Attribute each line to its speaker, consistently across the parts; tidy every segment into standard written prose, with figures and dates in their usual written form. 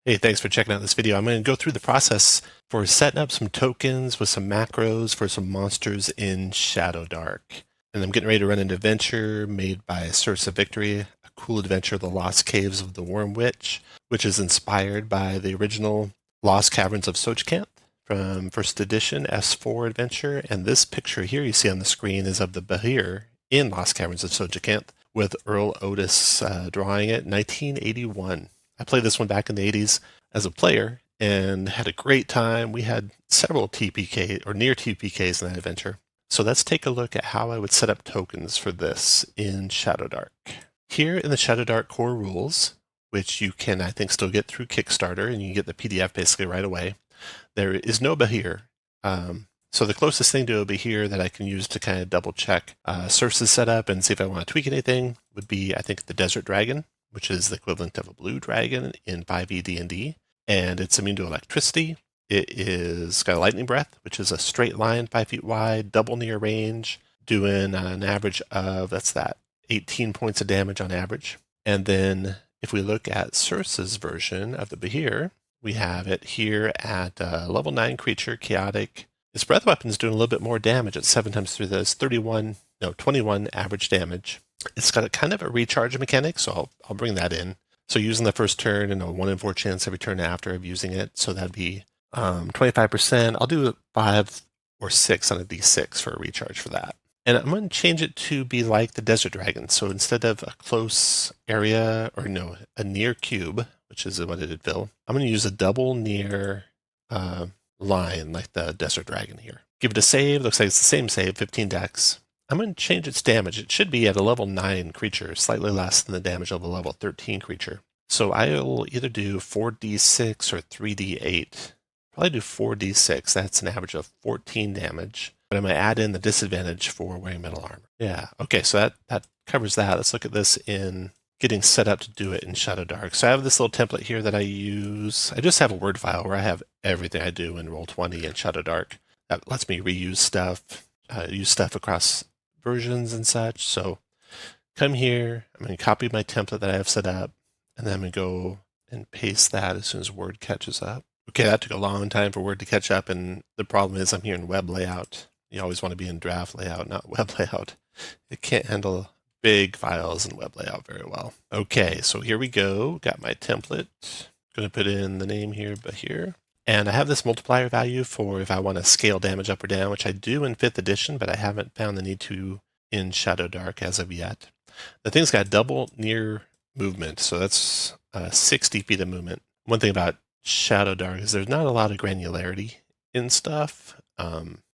Speaker 1: Hey, thanks for checking out this video. I'm going to go through the process for setting up some tokens with some macros for some monsters in ShadowDark. And I'm getting ready to run an adventure made by Source of Victory, a cool adventure, The Lost Caves of the Worm Witch, which is inspired by the original Lost Caverns of Sochcanth from first edition S4 adventure. And this picture here you see on the screen is of the Behir in Lost Caverns of Sochcanth with Earl Otis drawing it in 1981. I played this one back in the 80s as a player and had a great time. We had several TPK or near TPKs in that adventure. So let's take a look at how I would set up tokens for this in ShadowDark. Here in the ShadowDark core rules, which you can, I think, still get through Kickstarter, and you can get the PDF basically right away, there is no Behir. So the closest thing to a Behir that I can use to kind of double check sources setup and see if I want to tweak anything would be, I think, the Desert Dragon, which is the equivalent of a blue dragon in 5e D&D, and it's immune to electricity. It is got a lightning breath, which is a straight line 5 feet wide, double near range, doing an average of, 18 points of damage on average. And then if we look at Circe's version of the Behir, we have it here at level 9 creature, chaotic. Its breath weapon is doing a little bit more damage at 7 times through this, 21 average damage. It's got a kind of a recharge mechanic, so I'll bring that in. So using the first turn and a 1 in 4 chance every turn after of using it, so that'd be 25%. I'll do 5 or 6 on a d6 for a recharge for that. And I'm going to change it to be like the Desert Dragon. So instead of a close area, or no, a near cube, which is what it would fill, I'm going to use a double near line like the Desert Dragon here. Give it a save. Looks like it's the same save, 15 dex. I'm going to change its damage. It should be at a level 9 creature, slightly less than the damage of a level 13 creature. So I'll either do 4d6 or 3d8. Probably do 4d6. That's an average of 14 damage. But I'm going to add in the disadvantage for wearing metal armor. Yeah, okay, so that covers that. Let's look at this in getting set up to do it in ShadowDark. So I have this little template here that I use. I just have a Word file where I have everything I do in Roll20 and ShadowDark. That lets me reuse stuff, use stuff across versions and such. So come here, I'm going to copy my template that I have set up, and then I'm going to go and paste that as soon as Word catches up. Okay, that took a long time for Word to catch up, and the problem is I'm here in web layout. You always want to be in draft layout, not web layout. It can't handle big files in web layout very well. Okay, so here we go. Got my template. Going to put in the name here, Behir. And I have this multiplier value for if I want to scale damage up or down, which I do in 5th edition, but I haven't found the need to in ShadowDark as of yet. The thing's got double near movement, so that's 60 feet of movement. One thing about ShadowDark is there's not a lot of granularity in stuff.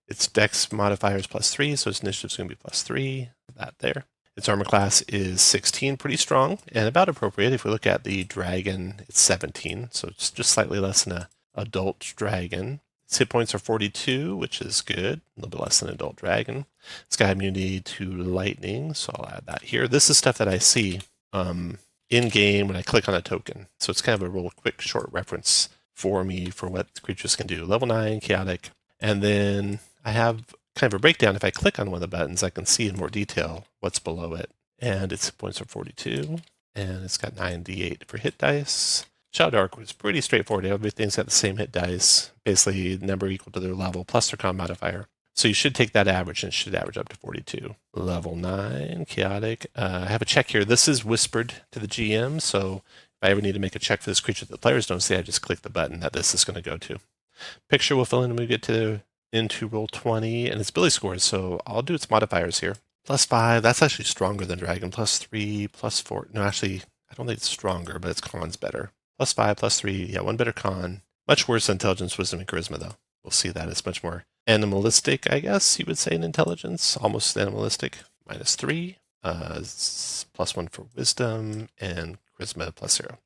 Speaker 1: Its dex modifier is +3, so its initiative's going to be +3, that there. Its armor class is 16, pretty strong, and about appropriate. If we look at the dragon, it's 17, so it's just slightly less than a adult dragon. Its hit points are 42, which is good. A little bit less than adult dragon. It's got immunity to lightning, so I'll add that here. This is stuff that I see in game when I click on a token. So it's kind of a real quick, short reference for me for what creatures can do. Level 9, chaotic. And then I have kind of a breakdown. If I click on one of the buttons, I can see in more detail what's below it. And its hit points are 42. And it's got 9d8 for hit dice. ShadowDark was pretty straightforward. Everything's got the same hit dice, basically number equal to their level plus their con modifier. So you should take that average, and it should average up to 42. Level 9, chaotic. I have a check here. This is whispered to the GM, so if I ever need to make a check for this creature that the players don't see, I just click the button that this is going to go to. Picture will fill in when we get into Roll20, and its ability scores, so I'll do its modifiers here. +5, that's actually stronger than Dragon. +3, +4. No, actually, I don't think it's stronger, but its con's better. +5, +3, yeah, 1 better con. Much worse than intelligence, wisdom, and charisma, though. We'll see that it's much more animalistic, I guess you would say, in intelligence. Almost animalistic. -3, +1 for wisdom, and charisma +0.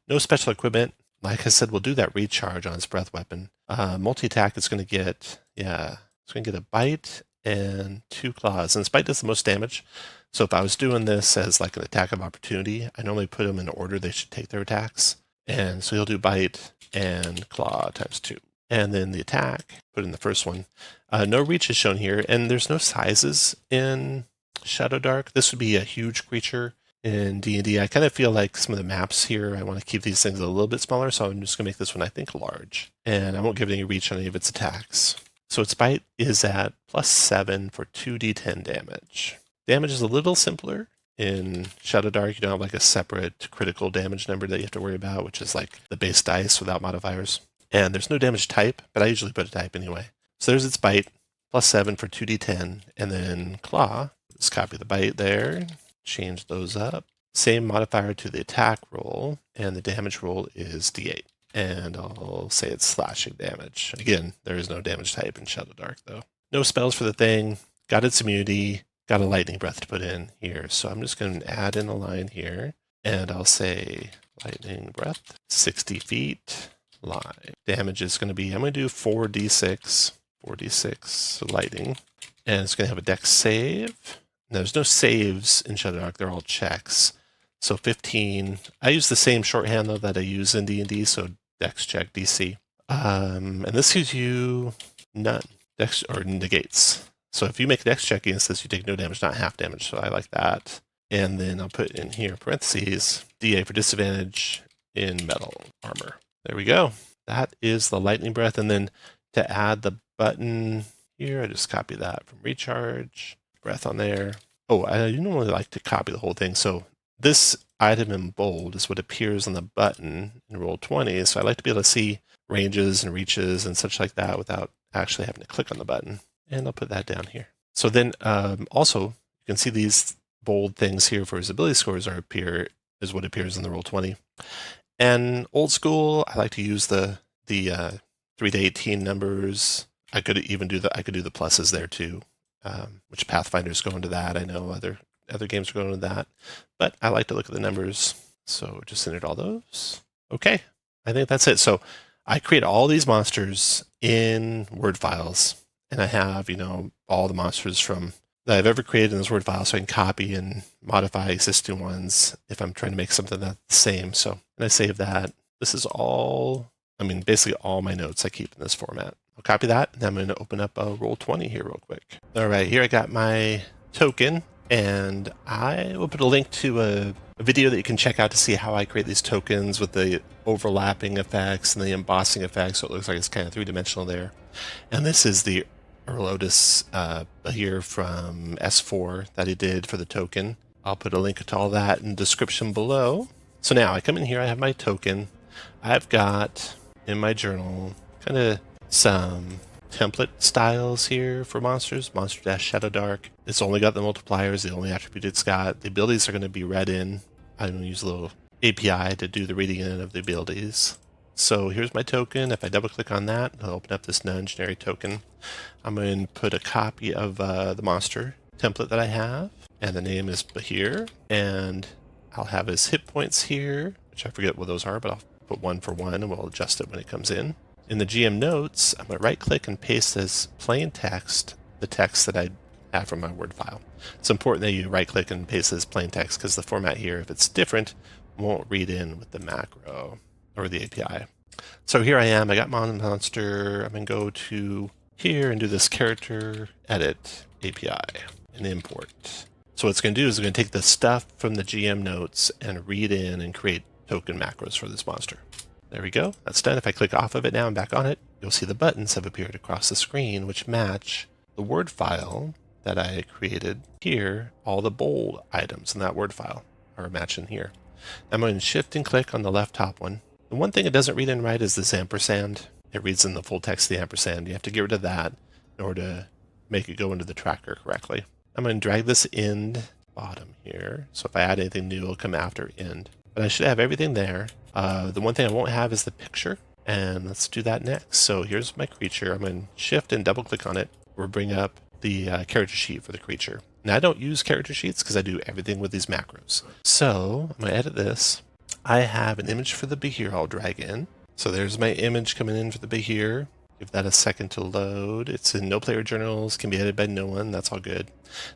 Speaker 1: No special equipment. Like I said, we'll do that recharge on its breath weapon. Multi-attack is going to get, it's going to get a bite and 2 claws. And its bite does the most damage. So if I was doing this as like an attack of opportunity, I normally put them in order they should take their attacks. And so he'll do bite and claw ×2. And then the attack, put in the first one. No reach is shown here, and there's no sizes in ShadowDark. This would be a huge creature in D&D, I kind of feel like some of the maps here, I want to keep these things a little bit smaller, so I'm just going to make this one, I think, large. And I won't give it any reach on any of its attacks. So its bite is at +7 for 2d10 damage. Damage is a little simpler. In ShadowDark, you don't have like a separate critical damage number that you have to worry about, which is like the base dice without modifiers. And there's no damage type, but I usually put a type anyway. So there's its bite, +7 for 2d10, and then claw. Just copy the bite there, change those up. Same modifier to the attack roll, and the damage roll is d8. And I'll say it's slashing damage. Again, there is no damage type in ShadowDark though. No spells for the thing, got its immunity, got a lightning breath to put in here. So I'm just going to add in a line here, and I'll say lightning breath, 60 feet, line. Damage is going to be, I'm going to do 4d6 lightning, and it's going to have a dex save. Now, there's no saves in ShadowDark, they're all checks. So 15, I use the same shorthand though that I use in D&D, so dex check DC. And this gives you none, dex or negates. So if you make a dex check against this, you take no damage, not half damage, so I like that. And then I'll put in here parentheses, DA for disadvantage in metal armor. There we go. That is the lightning breath, and then to add the button here, I just copy that from recharge, breath on there. Oh, I normally like to copy the whole thing, so this item in bold is what appears on the button in Roll20, so I like to be able to see ranges and reaches and such like that without actually having to click on the button. And I'll put that down here. So then also, you can see these bold things here for his ability scores is what appears in the Roll20. And old school, I like to use the 3 to 18 numbers. I could do the pluses there too, which Pathfinders go into that. I know other games are going into that, but I like to look at the numbers. So just entered all those. Okay, I think that's it. So I create all these monsters in Word files, and I have, all the monsters that I've ever created in this Word file, so I can copy and modify existing ones if I'm trying to make something that's the same. So, and I save that. This is all, basically all my notes I keep in this format. I'll copy that, and I'm going to open up a Roll20 here real quick. All right, here I got my token, and I will put a link to a video that you can check out to see how I create these tokens with the overlapping effects and the embossing effects, so it looks like it's kind of three-dimensional there. And this is the Erlotus here from S4 that he did for the token. I'll put a link to all that in the description below. So now I come in here, I have my token. I've got in my journal kind of some template styles here for monsters. Monster-ShadowDark. It's only got the multipliers, the only attribute it's got. The abilities are going to be read in. I'm going to use a little API to do the reading in of the abilities. So here's my token. If I double click on that, it'll open up this non-generic token. I'm going to put a copy of the monster template that I have, and the name is Bahir, and I'll have his hit points here, which I forget what those are, but I'll put 1 for 1, and we'll adjust it when it comes in. In the GM notes, I'm going to right click and paste as plain text, the text that I have from my Word file. It's important that you right click and paste as plain text because the format here, if it's different, won't read in with the macro or the API. So here I am, I got my monster. I'm going to go to here and do this character edit API and import. So what it's going to do is it's going to take the stuff from the GM notes and read in and create token macros for this monster. There we go. That's done. If I click off of it now and back on it, you'll see the buttons have appeared across the screen, which match the Word file that I created here. All the bold items in that Word file are matching here. I'm going to shift and click on the left top one. The one thing it doesn't read in right is this ampersand. It reads in the full text the ampersand. You have to get rid of that in order to make it go into the tracker correctly. I'm going to drag this end bottom here. So if I add anything new, it'll come after end. But I should have everything there. The one thing I won't have is the picture. And let's do that next. So here's my creature. I'm going to shift and double click on it. We'll bring up the character sheet for the creature. Now I don't use character sheets because I do everything with these macros. So I'm going to edit this. I have an image for the Bahir I'll drag in. So there's my image coming in for the Bahir. Give that a second to load. It's in no player journals, can be edited by no one. That's all good.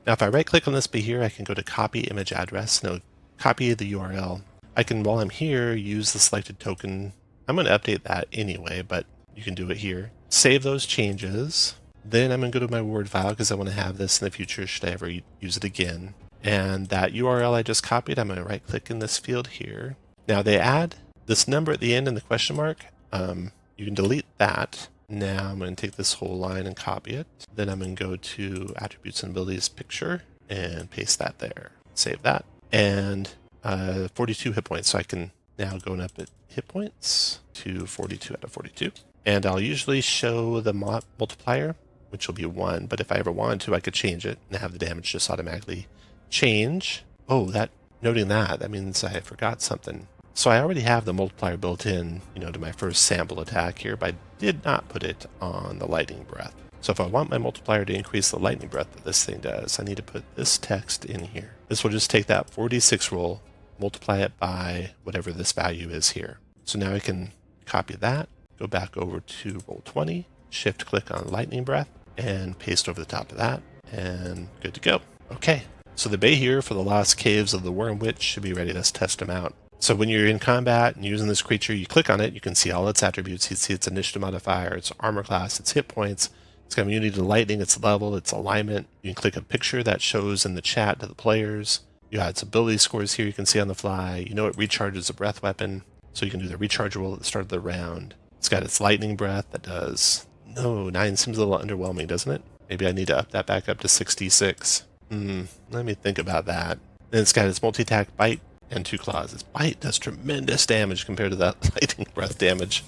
Speaker 1: Now if I right click on this Bahir, I can go to copy image address. No, copy the URL. I can, while I'm here, use the selected token. I'm going to update that anyway, but you can do it here. Save those changes. Then I'm going to go to my Word file because I want to have this in the future should I ever use it again. And that URL I just copied, I'm going to right click in this field here. Now they add this number at the end and the question mark. You can delete that. Now I'm going to take this whole line and copy it. Then I'm going to go to attributes and abilities picture and paste that there. Save that. And 42 hit points. So I can now go up at hit points to 42 out of 42. And I'll usually show the multiplier, which will be 1. But if I ever wanted to, I could change it and have the damage just automatically change. Oh, noting that means I forgot something. So I already have the multiplier built in, to my first sample attack here, but I did not put it on the lightning breath. So if I want my multiplier to increase the lightning breath that this thing does, I need to put this text in here. This will just take that 4d6 roll, multiply it by whatever this value is here. So now I can copy that, go back over to Roll20, shift click on lightning breath, and paste over the top of that, and good to go. Okay, so the bay here for the Lost Caves of the Worm Witch should be ready. Let's test them out. So when you're in combat and using this creature, you click on it, you can see all its attributes. You see its initiative modifier, its armor class, its hit points, its immunity to lightning, its level, its alignment. You can click a picture that shows in the chat to the players. You got its ability scores here you can see on the fly. It recharges a breath weapon, so you can do the recharge roll at the start of the round. It's got its lightning breath that does... No, 9 seems a little underwhelming, doesn't it? Maybe I need to up that back up to 66. Let me think about that. Then it's got its multi-attack bite and 2 claws. Its bite does tremendous damage compared to that lightning breath damage.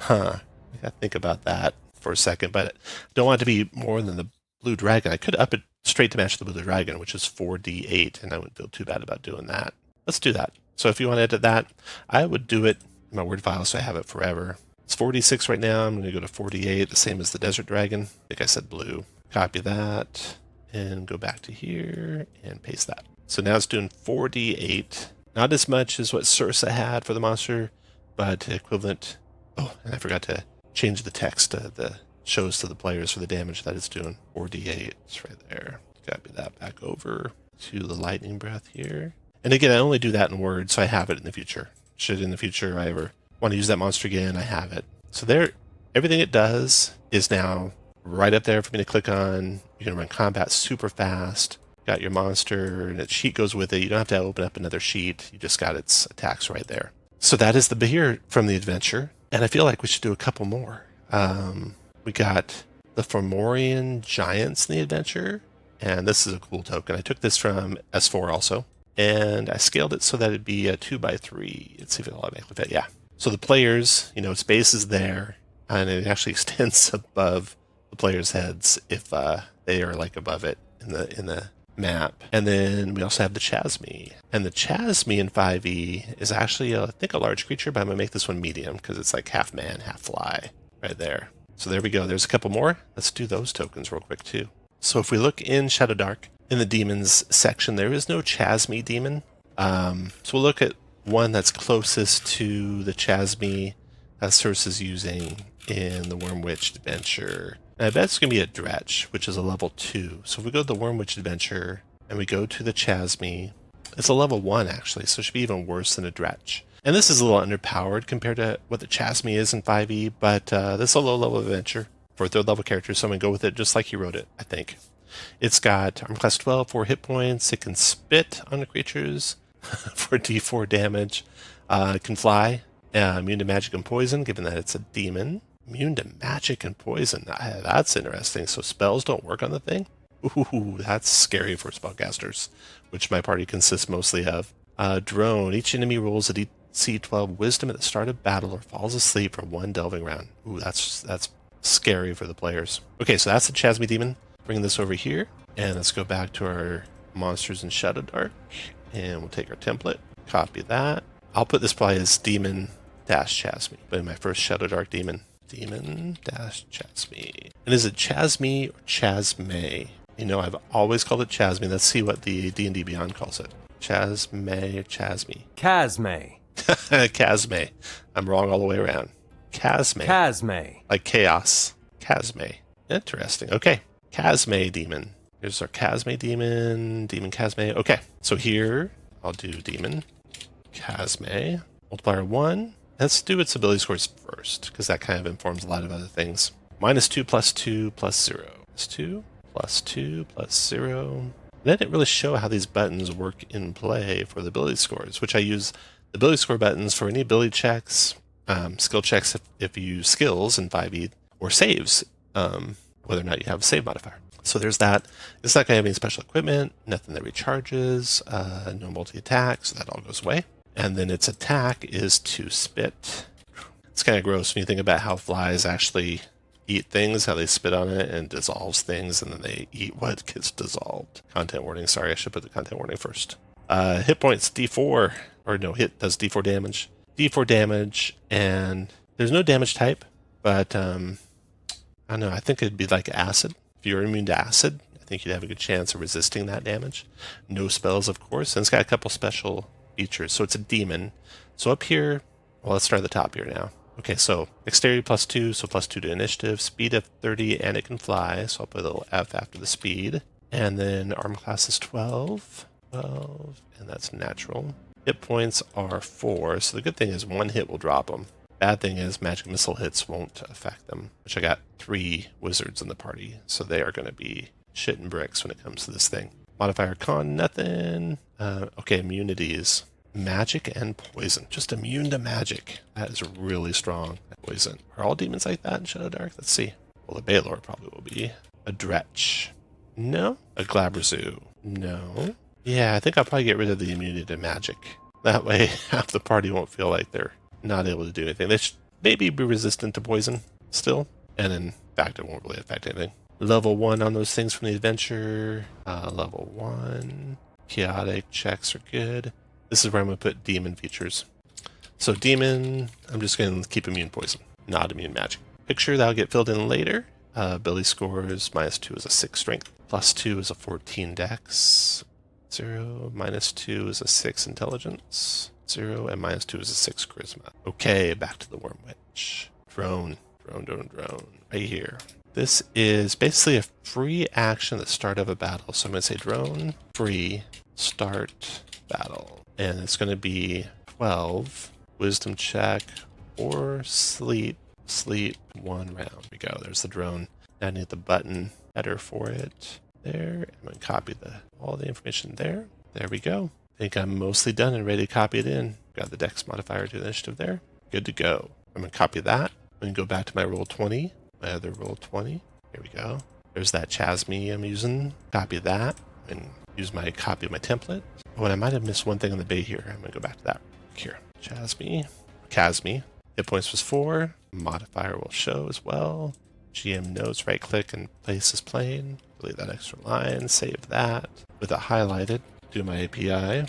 Speaker 1: I gotta think about that for a second, but I don't want it to be more than the blue dragon. I could up it straight to match the blue dragon, which is 4d8, and I wouldn't feel too bad about doing that. Let's do that. So if you want to edit that, I would do it in my Word file so I have it forever. It's 46 right now. I'm going to go to 48, the same as the desert dragon. I think I said blue. Copy that and go back to here and paste that. So now it's doing 4d8. Not as much as what Sursa had for the monster, but equivalent. Oh, and I forgot to change the text that shows to the players for the damage that it's doing. 4d8. It's right there. Copy that back over to the lightning breath here. And again, I only do that in Word, so I have it in the future. Should in the future I ever want to use that monster again, I have it. So there, everything it does is now right up there for me to click on. You can run combat super fast. Got your monster, and its sheet goes with it. You don't have to open up another sheet. You just got its attacks right there. So that is the beer from the adventure, and I feel like we should do a couple more. We got the Fomorian Giants in the adventure, and this is a cool token. I took this from S4 also, and I scaled it so that it'd be a 2x3. Let's see if it'll automatically fit. Yeah. So the players, its base is there, and it actually extends above the players' heads if they are above it in the map. And then we also have the Chasme. And the Chasme in 5e is actually, I think, a large creature, but I'm going to make this one medium because it's half man, half fly right there. So there we go. There's a couple more. Let's do those tokens real quick too. So if we look in ShadowDark, in the demons section, there is no Chasme demon. So we'll look at one that's closest to the Chasme that Circe is using in the Worm Witch adventure. And I bet it's going to be a Dretch, which is a level 2. So if we go to the Worm Witch adventure and we go to the Chasme, it's a level 1 actually, so it should be even worse than a Dretch. And this is a little underpowered compared to what the Chasme is in 5e, but this is a low level adventure for a 3rd level character, so I'm going to go with it just like he wrote it, I think. It's got armor class 12, 4 hit points. It can spit on the creatures for d4 damage. It can fly, immune to magic and poison, given that it's a demon. Immune to magic and poison. That's interesting. So spells don't work on the thing? Ooh, that's scary for spellcasters, which my party consists mostly of. Drone. Each enemy rolls a DC 12 wisdom at the start of battle or falls asleep for 1 delving round. Ooh, that's scary for the players. Okay, so that's the Chasme demon. Bring this over here, and let's go back to our monsters in ShadowDark, and we'll take our template, copy that. I'll put this probably as demon-Chasme, but in my first ShadowDark demon, demon-Chasme. And is it Chasme or Chasme? I've always called it Chasme. Let's see what the D&D Beyond calls it. Chasme or Chasme?
Speaker 2: Chasme.
Speaker 1: Chasme. I'm wrong all the way around. Chasme.
Speaker 2: Chasme.
Speaker 1: Like chaos. Chasme. Interesting. Okay. Chasme demon. Here's our Chasme demon. Demon Chasme. Okay. So here, I'll do demon. Chasme. Multiplier 1. Let's do its ability scores first, because that kind of informs a lot of other things. -2 + 2 + 0. +2 + 2 + 0. And I didn't really show how these buttons work in play for the ability scores, which I use the ability score buttons for any ability checks, skill checks if you use skills in 5e, or saves, whether or not you have a save modifier. So there's that. It's not going to have any special equipment, nothing that recharges, no multi-attack, so that all goes away. And then its attack is to spit. It's kind of gross when you think about how flies actually eat things, how they spit on it and dissolves things, and then they eat what gets dissolved. Content warning. Sorry, I should put the content warning first. Hit points, D4. Or no, hit does D4 damage. D4 damage, and there's no damage type, but I don't know, I think it'd be like acid. If you're immune to acid, I think you'd have a good chance of resisting that damage. No spells, of course, and it's got a couple special features. So it's a demon. So up here, well, let's start at the top here now. Okay, so dexterity +2, so +2 to initiative, speed of 30, and it can fly, so I'll put a little F after the speed. And then armor class is 12, and that's natural. Hit points are 4, so the good thing is one hit will drop them. Bad thing is magic missile hits won't affect them, which I got 3 wizards in the party, so they are going to be shit and bricks when it comes to this thing. Modifier con, nothing. Okay, immunities. Magic and poison. Just immune to magic. That is really strong. Poison. Are all demons like that in ShadowDark? Let's see. Well, the Baylor probably will be. A Dretch. No. A Glabrezu. No. Yeah, I think I'll probably get rid of the immunity to magic. That way, half the party won't feel like they're not able to do anything. They should maybe be resistant to poison still. And in fact, it won't really affect anything. Level 1 on those things from the adventure. Level 1. Chaotic checks are good. This is where I'm going to put demon features. So demon, I'm just going to keep immune poison, not immune magic. Picture that'll get filled in later. Ability scores, -2 is a 6 strength, +2 is a 14 dex, 0, -2 is a 6 intelligence, 0, and -2 is a 6 charisma. Okay, back to the Worm Witch. Drone, right here. This is basically a free action at the start of a battle. So I'm going to say drone, free, start, battle. And it's going to be 12, wisdom check, or sleep 1 round. We go, there's the drone. Now I need the button header for it. There, I'm going to copy all the information there. There we go. I think I'm mostly done and ready to copy it in. Got the dex modifier to initiative there. Good to go. I'm going to copy that. I'm going to go back to my Roll20, my other Roll20. Here we go. There's that Chasme I'm using. Copy that and use my copy of my template. Oh, and I might have missed one thing on the bay here. I'm going to go back to that here. Chasme. Hit points was 4. Modifier will show as well. GM notes, right click and place as plain. Delete that extra line, save that. With it highlighted, do my API.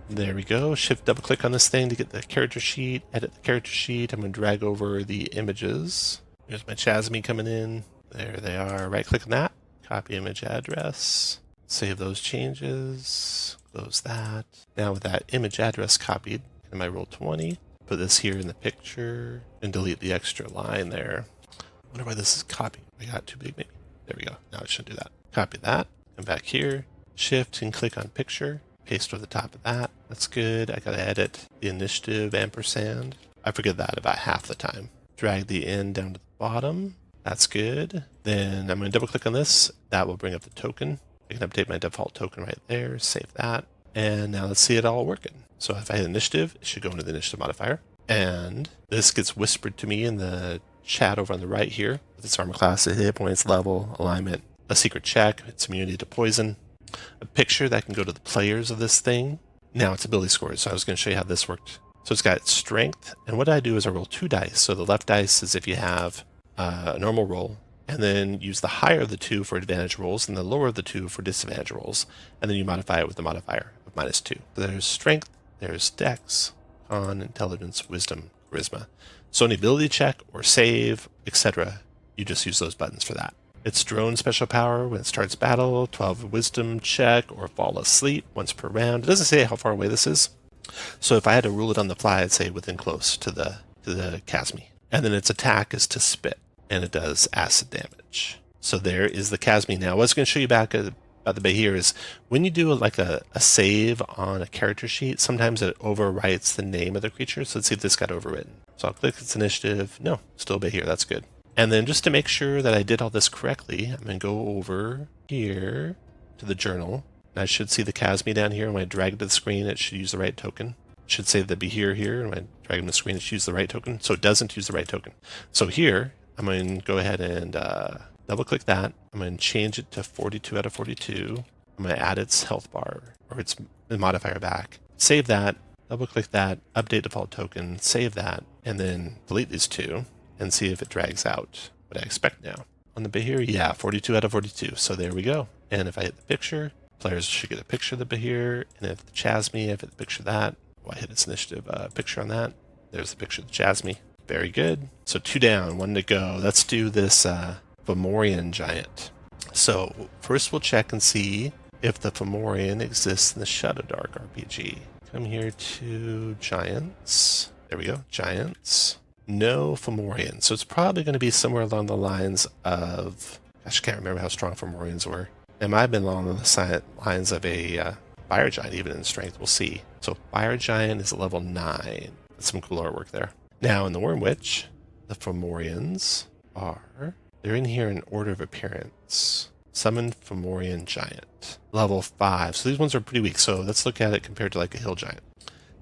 Speaker 1: There we go. Shift double click on this thing to get the character sheet. Edit the character sheet. I'm going to drag over the images. Here's my Chasme coming in. There they are. Right click on that. Copy image address. Save those changes. Close that. Now with that image address copied in my Roll20, put this here in the picture and delete the extra line there. I wonder why this is copied. I got too big maybe. There we go. Now it shouldn't do that. Copy that. Come back here. Shift and click on picture. Paste over the top of that. That's good. I gotta edit the initiative ampersand. I forget that about half the time. Drag the end down to the bottom. That's good. Then I'm going to double click on this. That will bring up the token. I can update my default token right there. Save that. And now let's see it all working. So if I hit initiative, it should go into the initiative modifier. And this gets whispered to me in the chat over on the right here. With its armor class, hit points, level, alignment, a secret check, its immunity to poison, a picture that can go to the players of this thing. Now it's ability scores. So I was going to show you how this worked. So it's got strength. And what I do is I roll 2 dice. So the left dice is if you have a normal roll, and then use the higher of the 2 for advantage rolls and the lower of the 2 for disadvantage rolls. And then you modify it with the modifier of -2. So there's strength, there's dex, con, intelligence, wisdom, charisma. So an ability check or save, etc., you just use those buttons for that. Its drone special power when it starts battle, 12 wisdom check or fall asleep once per round. It doesn't say how far away this is. So if I had to rule it on the fly, I'd say within close to the Chasme. And then its attack is to spit, and it does acid damage. So there is the Chasme. Now, what I was going to show you back about the bay here is when you do like a save on a character sheet, sometimes it overwrites the name of the creature. So let's see if this got overwritten. So I'll click its initiative. No, still bay here. That's good. And then just to make sure that I did all this correctly, I'm going to go over here to the journal. And I should see the Casmi down here. When I drag it to the screen, it should use the right token. It should say the Behir here. And when I drag it to the screen, it should use the right token. So it doesn't use the right token. So here, I'm going to go ahead and double click that. I'm going to change it to 42 out of 42. I'm going to add its health bar or its modifier back. Save that. Double click that. Update default token. Save that. And then delete these two and see if it drags out what I expect now. On the Behir, yeah, 42 out of 42. So there we go. And if I hit the picture, players should get a picture of the Behir. And if the Chasmi, if I hit the picture of that, well, I hit its initiative picture on that. There's the picture of the Chasmi. Very good. So 2 down, 1 to go. Let's do this Fomorian giant. So first we'll check and see if the Fomorian exists in the ShadowDark RPG. Come here to Giants. There we go, Giants. No Fomorian. So it's probably going to be somewhere along the lines of... Gosh, I can't remember how strong Fomorians were. It might have been along the lines of a Fire Giant, even in strength. We'll see. So Fire Giant is level 9. That's some cool artwork there. Now, in the Worm Witch, the Fomorians are... They're in here in order of appearance. Summon Fomorian Giant. Level 5. So these ones are pretty weak. So let's look at it compared to like a Hill Giant.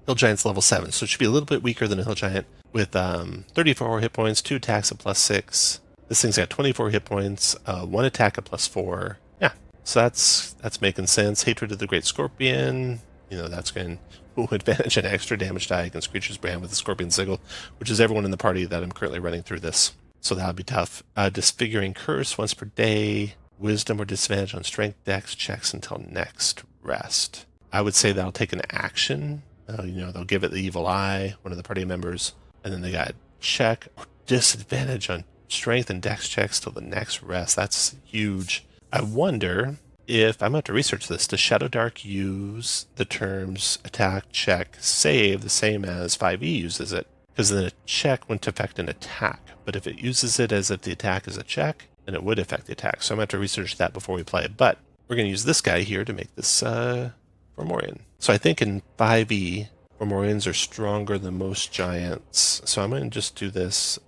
Speaker 1: Hill Giant's level 7. So it should be a little bit weaker than a Hill Giant with 34 hit points, 2 attacks at +6. This thing's got 24 hit points, 1 attack at +4. Yeah, so that's making sense. Hatred of the Great Scorpion. You know, that's going to advantage an extra damage die against creatures brand with the Scorpion Sigil, which is everyone in the party that I'm currently running through this. So that'll be tough. Disfiguring Curse once per day. Wisdom or disadvantage on strength dex checks until next rest. I would say that'll take an action. You know, they'll give it the evil eye, one of the party members, and then they got check or disadvantage on strength and dex checks till the next rest. That's huge. I wonder if, I'm going to have to research this, does ShadowDark use the terms attack, check, save the same as 5e uses it? Because then a check wouldn't affect an attack. But if it uses it as if the attack is a check, then it would affect the attack. So I'm going to have to research that before we play it. But we're going to use this guy here to make this Fomorian. So I think in 5e, Fomorians are stronger than most giants. So I'm going to just do this,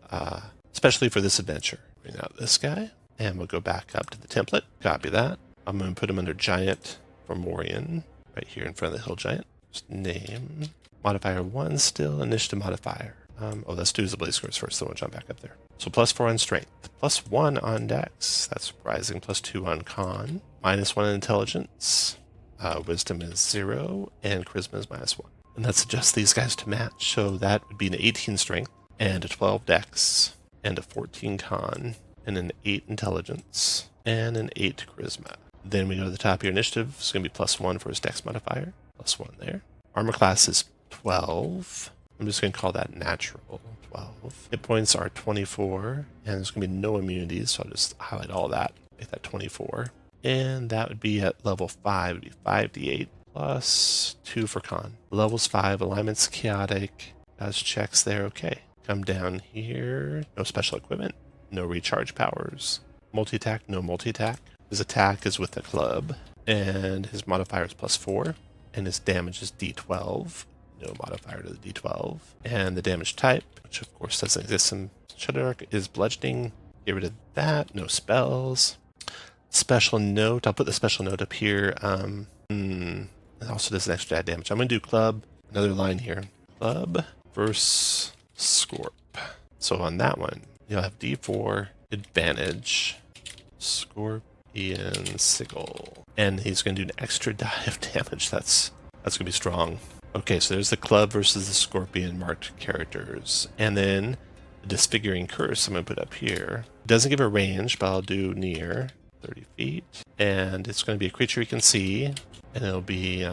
Speaker 1: especially for this adventure. Bring out this guy, and we'll go back up to the template. Copy that. I'm going to put him under Giant Fomorian, right here in front of the Hill Giant. Just name, modifier 1 still, initiative modifier. Let's do the Blaze Scores first, then we'll jump back up there. So +4 on strength, +1 on dex, that's surprising, +2 on con, -1 on intelligence, wisdom is 0, and charisma is -1. And let's adjust these guys to match, so that would be an 18 strength, and a 12 dex, and a 14 con, and an 8 intelligence, and an 8 charisma. Then we go to the top of your initiative, it's going to be +1 for his dex modifier, +1 there. Armor class is 12. I'm just going to call that natural, 12. Hit points are 24, and there's going to be no immunities, so I'll just highlight all that, make that 24. And that would be at level 5, it would be 5d8 plus 2 for con. Levels 5, alignment's chaotic, does checks there, okay. Come down here, no special equipment, no recharge powers. Multi-attack, no multi-attack. His attack is with the club, and his modifier is +4, and his damage is d12. No modifier to the d12. And the damage type, which of course doesn't exist in ShadowDark, is bludgeoning. Get rid of that. No spells. Special note. I'll put the special note up here. It also does an extra add damage. I'm going to do club. Another line here. Club versus Scorp. So on that one, you'll have d4 advantage. Scorpion Sigil. And he's going to do an extra die of damage. That's going to be strong. Okay, so there's the club versus the scorpion marked characters. And then the disfiguring curse I'm going to put up here. It doesn't give a range, but I'll do near 30 feet. And it's going to be a creature you can see. And it'll be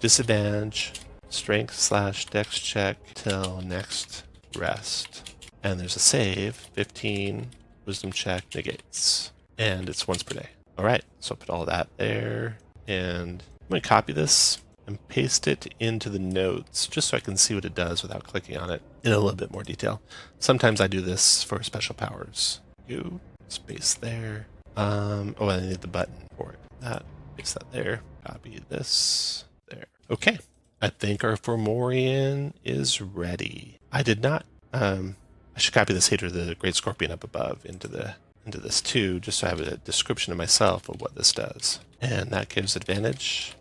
Speaker 1: disadvantage, strength/dex check till next rest. And there's a save, 15, wisdom check, negates. And it's once per day. All right, so I'll put all that there. And I'm going to copy this and paste it into the notes just so I can see what it does without clicking on it in a little bit more detail. Sometimes I do this for special powers. You space there. I need the button for it. That, paste that there. Copy this there. Okay, I think our Fomorian is ready. I did not. I should copy this Hatred of the Great Scorpion up above into the into this too, just so I have a description of myself of what this does. And that gives advantage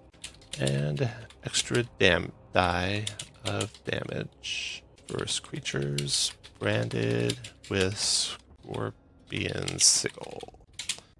Speaker 1: and extra die of damage. First creatures branded with Scorpion Sickle.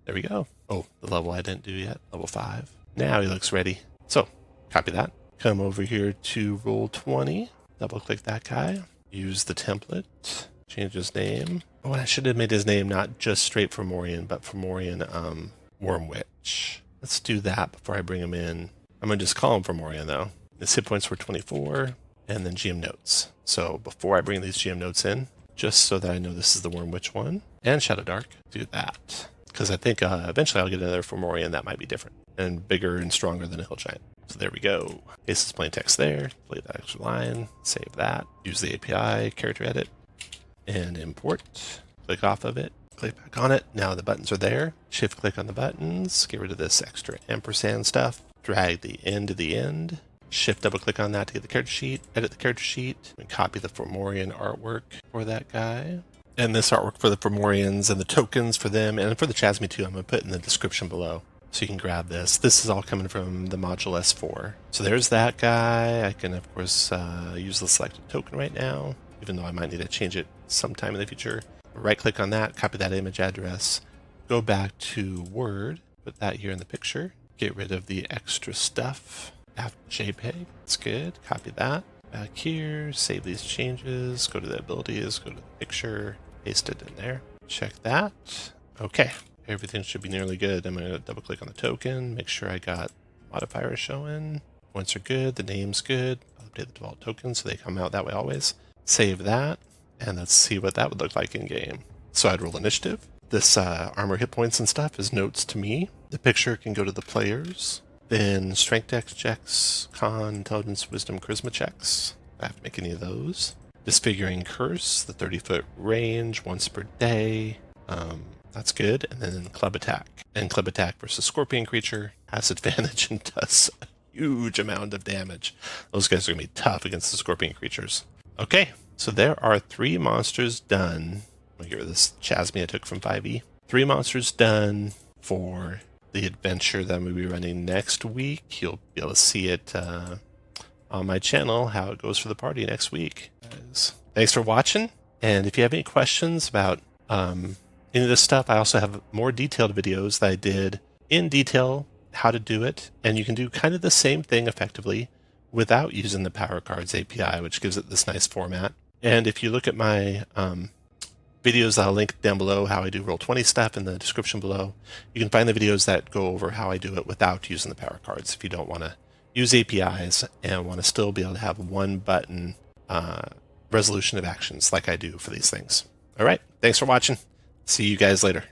Speaker 1: There we go. Oh, the level I didn't do yet, level 5. Now he looks ready. So, copy that. Come over here to Roll20. Double click that guy. Use the template. Change his name. Oh, I should have made his name not just straight Fomorian, but Fomorian Worm Witch. Let's do that before I bring him in. I'm going to just call him Fomorian though. His hit points were 24, and then GM notes. So before I bring these GM notes in, just so that I know this is the Worm Witch one, and ShadowDark, do that. Because I think eventually I'll get another Fomorian that might be different, and bigger and stronger than a Hill Giant. So there we go. Paste this plain text there, delete that extra line, save that, use the API, character edit, and import. Click off of it, click back on it. Now the buttons are there. Shift click on the buttons, get rid of this extra ampersand stuff, drag the end to the end, shift double click on that to get the character sheet, edit the character sheet, and copy the Fomorian artwork for that guy. And this artwork for the Fomorians and the tokens for them, and for the Chasmi too, I'm going to put in the description below. So you can grab this. This is all coming from the module S4. So there's that guy. I can, of course, use the selected token right now, even though I might need to change it sometime in the future. Right click on that, copy that image address, go back to Word, put that here in the picture, get rid of the extra stuff. After JPEG, it's good. Copy that. Back here, save these changes, go to the abilities, go to the picture, paste it in there. Check that. Okay. Everything should be nearly good. I'm going to double click on the token, make sure I got modifiers showing. Points are good, the name's good. I'll update the default tokens so they come out that way always. Save that, and let's see what that would look like in game. So I'd roll initiative. This armor, hit points, and stuff is notes to me. The picture can go to the players. Then strength dex checks, con, intelligence, wisdom, charisma checks. I have to make any of those. Disfiguring curse, the 30-foot range, once per day. That's good. And then club attack. And club attack versus scorpion creature has advantage and does a huge amount of damage. Those guys are going to be tough against the scorpion creatures. Okay, so there are 3 monsters done. I'll get rid of this Chasmi I took from 5e. 3 monsters done for the adventure that I'm going to be running next week. You'll be able to see it on my channel, how it goes for the party next week. Guys, thanks for watching. And if you have any questions about any of this stuff, I also have more detailed videos that I did in detail how to do it. And you can do kind of the same thing effectively without using the Power Cards API, which gives it this nice format. And if you look at my videos, I'll link down below how I do Roll20 stuff in the description below. You can find the videos that go over how I do it without using the Power Cards if you don't want to use APIs and want to still be able to have one button resolution of actions like I do for these things. All right, thanks for watching. See you guys later.